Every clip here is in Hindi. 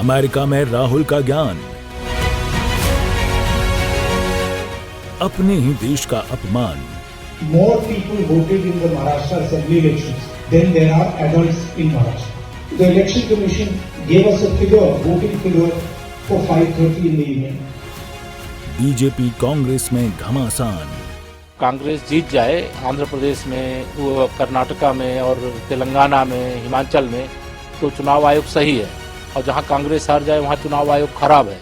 अमेरिका में राहुल का ज्ञान, अपने ही देश का अपमान। More people voted in the Maharashtra Assembly elections than there are adults in Maharashtra. The Election Commission gave us a figure, voting figure for 5:30 in the evening. BJP Congress में घमासान। कांग्रेस जीत जाए आंध्र प्रदेश में, वो कर्नाटका में और तेलंगाना में, हिमाचल में, तो चुनाव आयोग सही है, और जहां कांग्रेस हार जाए वहां चुनाव आयोग खराब है।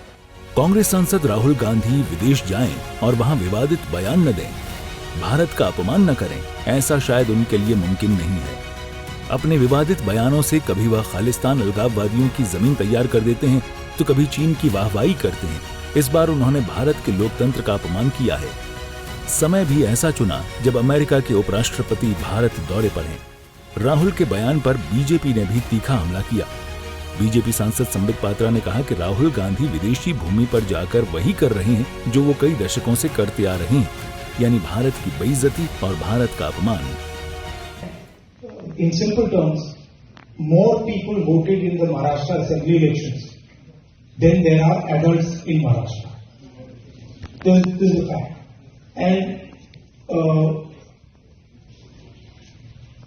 कांग्रेस सांसद राहुल गांधी विदेश जाएं और वहां विवादित बयान न दें, भारत का अपमान न करें, ऐसा शायद उनके लिए मुमकिन नहीं है। अपने विवादित बयानों से कभी वह खालिस्तान अलगाववादियों की जमीन तैयार कर देते हैं, तो कभी चीन की वाहवाही करते हैं। इस बार उन्होंने भारत के लोकतंत्र का अपमान किया है। समय भी ऐसा चुना जब अमेरिका के उपराष्ट्रपति भारत दौरे पर हैं। राहुल के बयान पर बीजेपी ने भी तीखा हमला किया। बीजेपी सांसद संबित पात्रा ने कहा कि राहुल गांधी विदेशी भूमि पर जाकर वही कर रहे हैं जो वो कई दशकों से करते आ रहे हैं, यानी भारत की बेइज्जती और भारत का अपमान। In simple terms, more people voted in the Maharashtra Assembly elections than there are adults in Maharashtra. This is the fact. And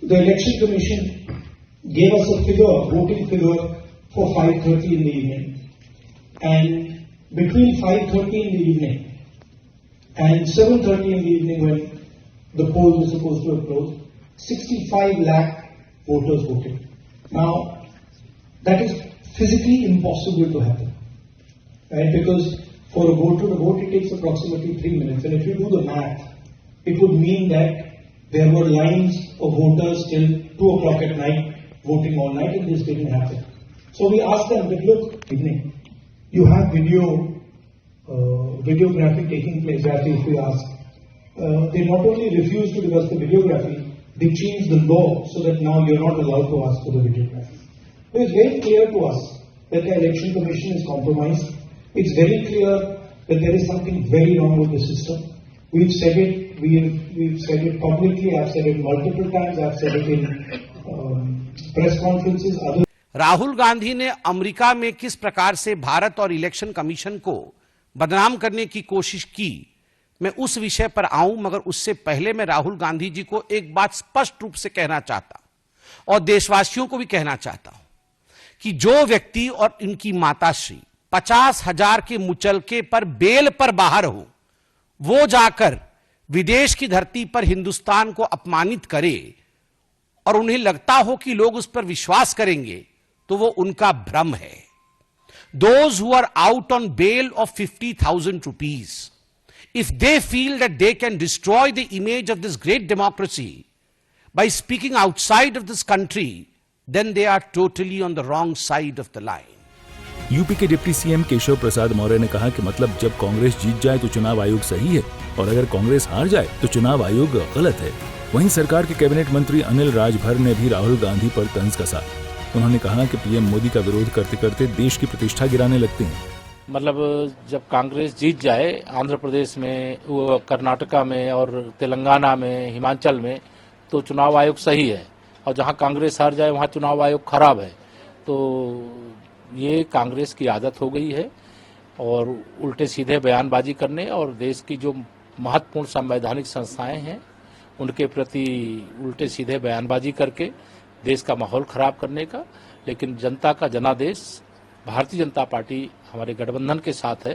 the Election Commission gave us a figure, voting figure for 5:30 in the evening. And between 5:30 in the evening and 7:30 in the evening, when the polls were supposed to have closed, 65 lakh voters voted. Now, that is physically impossible to happen, right? Because for a voter to vote, it takes approximately 3 minutes. And if you do the math, it would mean that there were lines of voters till 2 o'clock at night voting all night, and this didn't happen. So we asked them, but look, you have videography taking place, as if we ask. They not only refused to give us the videography, they changed the law so that now you're not allowed to ask for the videography. It is very clear to us that the Election Commission is compromised. It's very clear that there is something very wrong with the system. We've said it. We've said it publicly. I've said it multiple times. I've said it in press conferences. Rahul Gandhi ने अमेरिका में किस प्रकार से भारत और इलेक्शन कमीशन को बदनाम करने की कोशिश की, मैं उस विषय पर आऊं, मगर उससे पहले मैं राहुल गांधी जी को एक बात स्पष्ट रूप से कहना चाहता हूं और देशवासियों को भी कहना चाहता हूं कि जो व्यक्ति और इनकी माताश्री 50,000 के मुचलके पर बेल पर बाहर हो, वो जाकर विदेश की धरती पर हिंदुस्तान को अपमानित करे और उन्हें लगता हो कि लोग उस पर विश्वास करेंगे, तो वो उनका भ्रम है। Those who are out on bail of 50,000 rupees, if they feel that they can destroy the image of this great democracy by speaking outside of this country, then they are totally on the wrong side of the line. UP के डिप्टी सीएम केशव प्रसाद मौर्य ने कहा कि मतलब जब कांग्रेस जीत जाए तो चुनाव आयोग सही है, और अगर कांग्रेस हार जाए तो चुनाव आयोग गलत है। वहीं सरकार के कैबिनेट मंत्री अनिल राजभर ने भी राहुल गांधी पर तंज कसा। उन्होंने कहा कि पीएम मोदी का विरोध करते करते देश की प्रतिष्ठा गिराने लगते हैं। मतलब जब कांग्रेस जीत जाए आंध्र प्रदेश में, वो कर्नाटका में और तेलंगाना में, हिमाचल में, तो चुनाव आयोग सही है, और जहां कांग्रेस हार जाए वहां चुनाव आयोग खराब है। तो ये कांग्रेस की आदत हो गई है, और उल्टे सीधे बयानबाजी करने और देश की जो महत्वपूर्ण संवैधानिक संस्थाएं हैं उनके प्रति उल्टे सीधे बयानबाजी करके देश का माहौल खराब करने का। लेकिन जनता का जनादेश भारतीय जनता पार्टी हमारे गठबंधन के साथ है,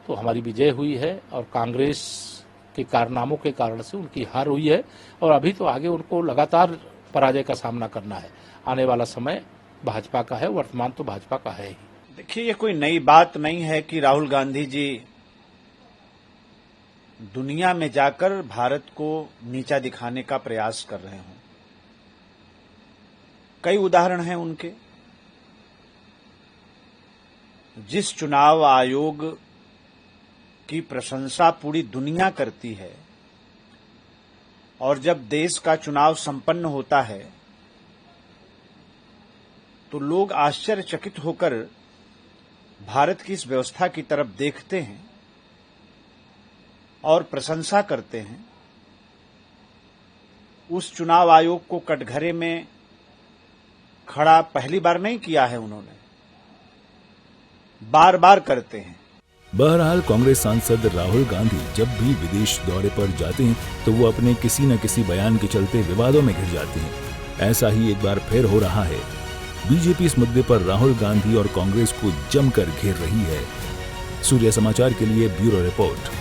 तो हमारी विजय हुई है, और कांग्रेस के कारनामों के कारण से उनकी हार हुई है, और अभी तो आगे उनको लगातार पराजय का सामना करना है। आने वाला समय भाजपा का है, वर्तमान तो भाजपा का है ही। देखिए, ये कोई नई बात नहीं है कि राहुल गांधी जी दुनिया में जाकर भारत को नीचा दिखाने का प्रयास कर रहे हों। कई उदाहरण हैं उनके। जिस चुनाव आयोग की प्रशंसा पूरी दुनिया करती है, और जब देश का चुनाव संपन्न होता है तो लोग आश्चर्यचकित होकर भारत की इस व्यवस्था की तरफ देखते हैं और प्रशंसा करते हैं। उस चुनाव आयोग को कटघरे में खड़ा पहली बार नहीं किया है उन्होंने। बार बार करते हैं। बहरहाल कांग्रेस सांसद राहुल गांधी जब भी विदेश दौरे पर जाते हैं तो वो अपने किसी न किसी बयान के चलते विवादों में घिर जाते हैं। ऐसा ही एक बार फिर हो रहा है। बीजेपी इस मुद्दे पर राहुल गांधी और कांग्रेस को जमकर घेर रही है। सूर्य समाचार के लिए ब्यूरो रिपोर्ट।